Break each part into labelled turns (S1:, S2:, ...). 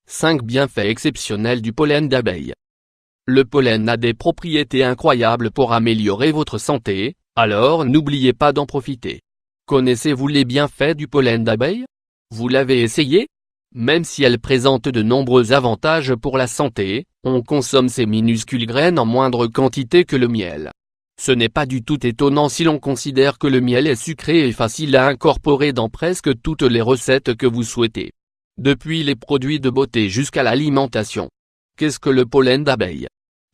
S1: 5 bienfaits exceptionnels du pollen d'abeille. Le pollen a des propriétés incroyables pour améliorer votre santé, alors n'oubliez pas d'en profiter. Connaissez-vous les bienfaits du pollen d'abeille? Vous l'avez essayé? Même si elle présente de nombreux avantages pour la santé, on consomme ces minuscules graines en moindre quantité que le miel. Ce n'est pas du tout étonnant si l'on considère que le miel est sucré et facile à incorporer dans presque toutes les recettes que vous souhaitez. Depuis les produits de beauté jusqu'à l'alimentation. Qu'est-ce que le pollen d'abeille?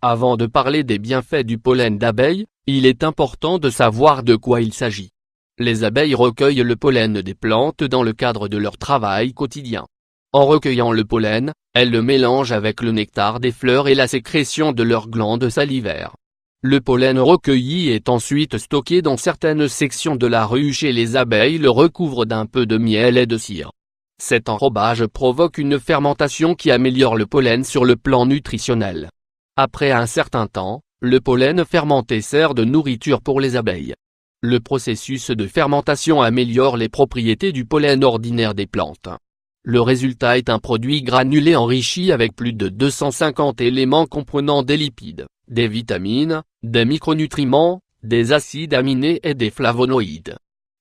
S1: Avant de parler des bienfaits du pollen d'abeille, il est important de savoir de quoi il s'agit. Les abeilles recueillent le pollen des plantes dans le cadre de leur travail quotidien. En recueillant le pollen, elles le mélangent avec le nectar des fleurs et la sécrétion de leurs glandes salivaires. Le pollen recueilli est ensuite stocké dans certaines sections de la ruche et les abeilles le recouvrent d'un peu de miel et de cire. Cet enrobage provoque une fermentation qui améliore le pollen sur le plan nutritionnel. Après un certain temps, le pollen fermenté sert de nourriture pour les abeilles. Le processus de fermentation améliore les propriétés du pollen ordinaire des plantes. Le résultat est un produit granulé enrichi avec plus de 250 éléments comprenant des lipides, des vitamines, des micronutriments, des acides aminés et des flavonoïdes.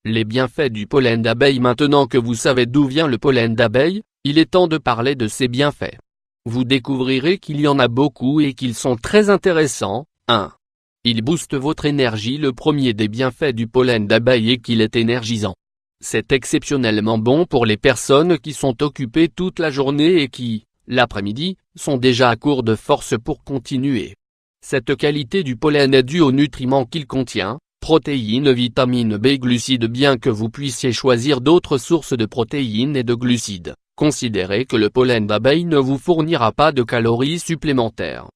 S1: Les bienfaits du pollen d'abeille. Maintenant que vous savez d'où vient le pollen d'abeille, il est temps de parler de ses bienfaits. Vous découvrirez qu'il y en a beaucoup et qu'ils sont très intéressants. 1. Il booste votre énergie. Le premier des bienfaits du pollen d'abeille est qu'il est énergisant. C'est exceptionnellement bon pour les personnes qui sont occupées toute la journée et qui, l'après-midi, sont déjà à court de force pour continuer. Cette qualité du pollen est due aux nutriments qu'il contient, protéines, vitamines B, glucides. Bien que vous puissiez choisir d'autres sources de protéines et de glucides, considérez que le pollen d'abeille ne vous fournira pas de calories supplémentaires.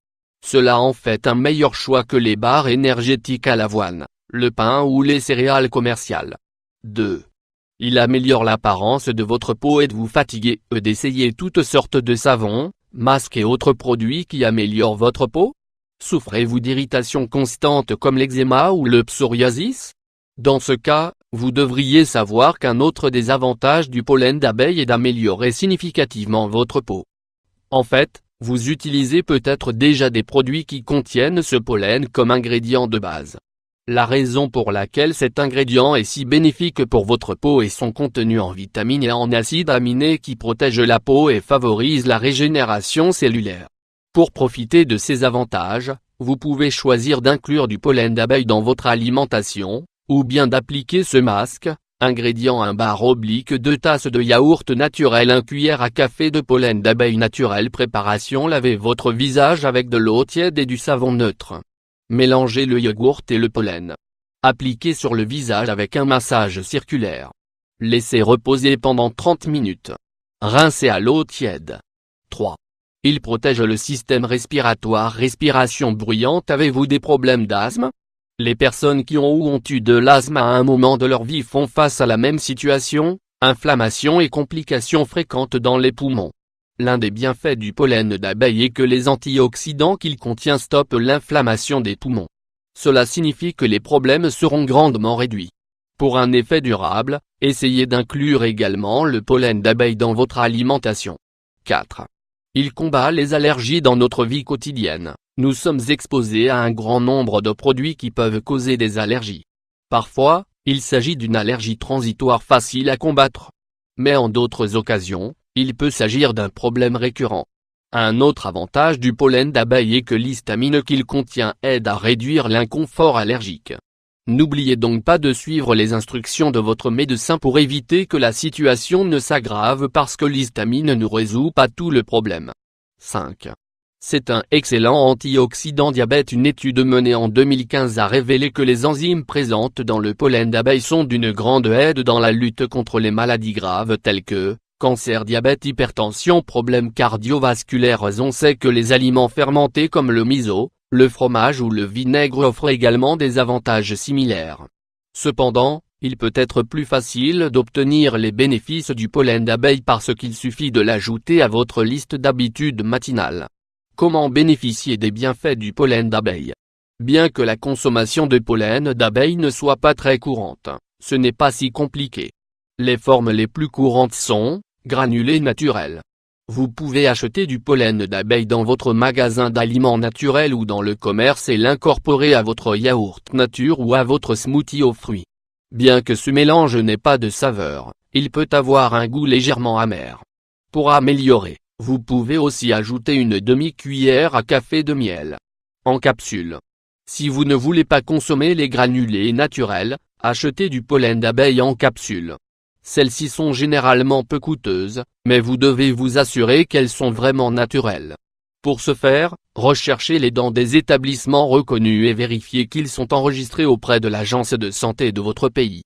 S1: Cela en fait un meilleur choix que les barres énergétiques à l'avoine, le pain ou les céréales commerciales. 2. Il améliore l'apparence de votre peau et de vous fatiguer d'essayer toutes sortes de savons, masques et autres produits qui améliorent votre peau? Souffrez-vous d'irritations constantes comme l'eczéma ou le psoriasis? Dans ce cas, vous devriez savoir qu'un autre des avantages du pollen d'abeille est d'améliorer significativement votre peau. En fait, vous utilisez peut-être déjà des produits qui contiennent ce pollen comme ingrédient de base. La raison pour laquelle cet ingrédient est si bénéfique pour votre peau est son contenu en vitamines et en acides aminés qui protègent la peau et favorisent la régénération cellulaire. Pour profiter de ces avantages, vous pouvez choisir d'inclure du pollen d'abeille dans votre alimentation, ou bien d'appliquer ce masque, ingrédient 1 /, 2 tasses de yaourt naturel, 1 cuillère à café de pollen d'abeille naturel. Préparation: lavez votre visage avec de l'eau tiède et du savon neutre. Mélangez le yaourt et le pollen. Appliquez sur le visage avec un massage circulaire. Laissez reposer pendant 30 minutes. Rincez à l'eau tiède. 3. Il protège le système respiratoire. Respiration bruyante. Avez-vous des problèmes d'asthme? Les personnes qui ont ou ont eu de l'asthme à un moment de leur vie font face à la même situation, inflammation et complications fréquentes dans les poumons. L'un des bienfaits du pollen d'abeille est que les antioxydants qu'il contient stoppent l'inflammation des poumons. Cela signifie que les problèmes seront grandement réduits. Pour un effet durable, essayez d'inclure également le pollen d'abeille dans votre alimentation. 4. Il combat les allergies. Dans notre vie quotidienne, nous sommes exposés à un grand nombre de produits qui peuvent causer des allergies. Parfois, il s'agit d'une allergie transitoire facile à combattre. Mais en d'autres occasions, il peut s'agir d'un problème récurrent. Un autre avantage du pollen d'abeille est que l'histamine qu'il contient aide à réduire l'inconfort allergique. N'oubliez donc pas de suivre les instructions de votre médecin pour éviter que la situation ne s'aggrave parce que l'histamine ne résout pas tout le problème. 5. C'est un excellent antioxydant. Diabète. Une étude menée en 2015 a révélé que les enzymes présentes dans le pollen d'abeille sont d'une grande aide dans la lutte contre les maladies graves telles que cancer, diabète, hypertension, problèmes cardiovasculaires. On sait que les aliments fermentés comme le miso, le fromage ou le vinaigre offrent également des avantages similaires. Cependant, il peut être plus facile d'obtenir les bénéfices du pollen d'abeille parce qu'il suffit de l'ajouter à votre liste d'habitudes matinales. Comment bénéficier des bienfaits du pollen d'abeille? Bien que la consommation de pollen d'abeille ne soit pas très courante, ce n'est pas si compliqué. Les formes les plus courantes sont granulés naturels, Vous pouvez acheter du pollen d'abeille dans votre magasin d'aliments naturels ou dans le commerce et l'incorporer à votre yaourt nature ou à votre smoothie aux fruits. Bien que ce mélange n'ait pas de saveur, il peut avoir un goût légèrement amer. Pour améliorer, vous pouvez aussi ajouter une demi-cuillère à café de miel en capsule. Si vous ne voulez pas consommer les granulés naturels, achetez du pollen d'abeille en capsule. Celles-ci sont généralement peu coûteuses, mais vous devez vous assurer qu'elles sont vraiment naturelles. Pour ce faire, recherchez-les dans des établissements reconnus et vérifiez qu'ils sont enregistrés auprès de l'agence de santé de votre pays.